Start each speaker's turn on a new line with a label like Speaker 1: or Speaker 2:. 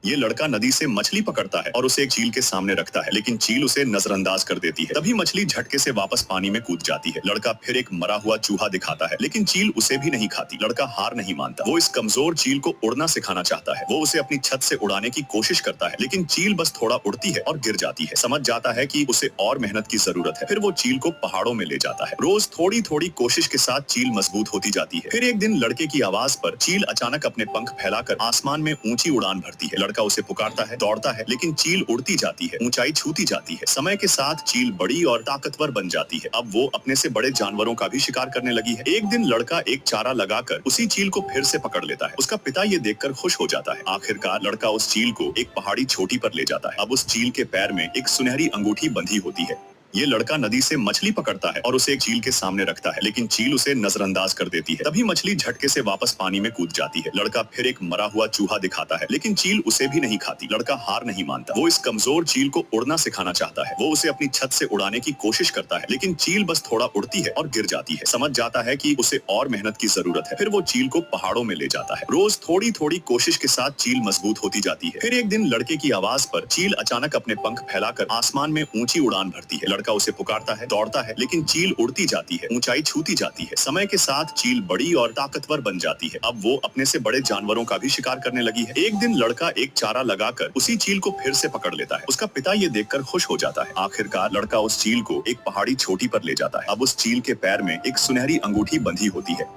Speaker 1: ये लड़का नदी से मछली पकड़ता है और उसे एक चील के सामने रखता है, लेकिन चील उसे नजरअंदाज कर देती है। तभी मछली झटके से वापस पानी में कूद जाती है। लड़का फिर एक मरा हुआ चूहा दिखाता है, लेकिन चील उसे भी नहीं खाती। लड़का हार नहीं मानता। वो इस कमजोर चील को उड़ना सिखाना चाहता है। वो उसे अपनी छत से उड़ाने की कोशिश करता है, लेकिन चील बस थोड़ा उड़ती है और गिर जाती है। समझ जाता है कि उसे और मेहनत की जरूरत है। फिर वो चील को पहाड़ों में ले जाता है। रोज थोड़ी थोड़ी कोशिश के साथ चील मजबूत होती जाती है। फिर एक दिन लड़के की आवाज पर चील अचानक अपने पंख फैलाकर आसमान में ऊंची उड़ान भरती है। लड़का उसे पुकारता है, दौड़ता है, लेकिन चील उड़ती जाती है, ऊंचाई छूती जाती है। समय के साथ चील बड़ी और ताकतवर बन जाती है। अब वो अपने से बड़े जानवरों का भी शिकार करने लगी है। एक दिन लड़का एक चारा लगाकर उसी चील को फिर से पकड़ लेता है। उसका पिता ये देखकर खुश हो जाता है। आखिरकार लड़का उस चील को एक पहाड़ी चोटी पर ले जाता है। अब उस चील के पैर में एक सुनहरी अंगूठी बंधी होती है। ये लड़का नदी से मछली पकड़ता है और उसे एक चील के सामने रखता है, लेकिन चील उसे नजरअंदाज कर देती है। तभी मछली झटके से वापस पानी में कूद जाती है। लड़का फिर एक मरा हुआ चूहा दिखाता है, लेकिन चील उसे भी नहीं खाती। लड़का हार नहीं मानता। वो इस कमजोर चील को उड़ना सिखाना चाहता है। वो उसे अपनी छत से उड़ाने की कोशिश करता है, लेकिन चील बस थोड़ा उड़ती है और गिर जाती है। समझ जाता है कि उसे और मेहनत की जरूरत है। फिर वो चील को पहाड़ों में ले जाता है। रोज थोड़ी थोड़ी कोशिश के साथ चील मजबूत होती जाती है। फिर एक दिन लड़के की आवाज पर चील अचानक अपने पंख फैलाकर आसमान में ऊंची उड़ान भरती है। लड़का उसे पुकारता है, दौड़ता है, लेकिन चील उड़ती जाती है, ऊंचाई छूती जाती है। समय के साथ चील बड़ी और ताकतवर बन जाती है। अब वो अपने से बड़े जानवरों का भी शिकार करने लगी है। एक दिन लड़का एक चारा लगाकर उसी चील को फिर से पकड़ लेता है। उसका पिता ये देखकर खुश हो जाता है। आखिरकार लड़का उस चील को एक पहाड़ी चोटी पर ले जाता है। अब उस चील के पैर में एक सुनहरी अंगूठी बंधी होती है।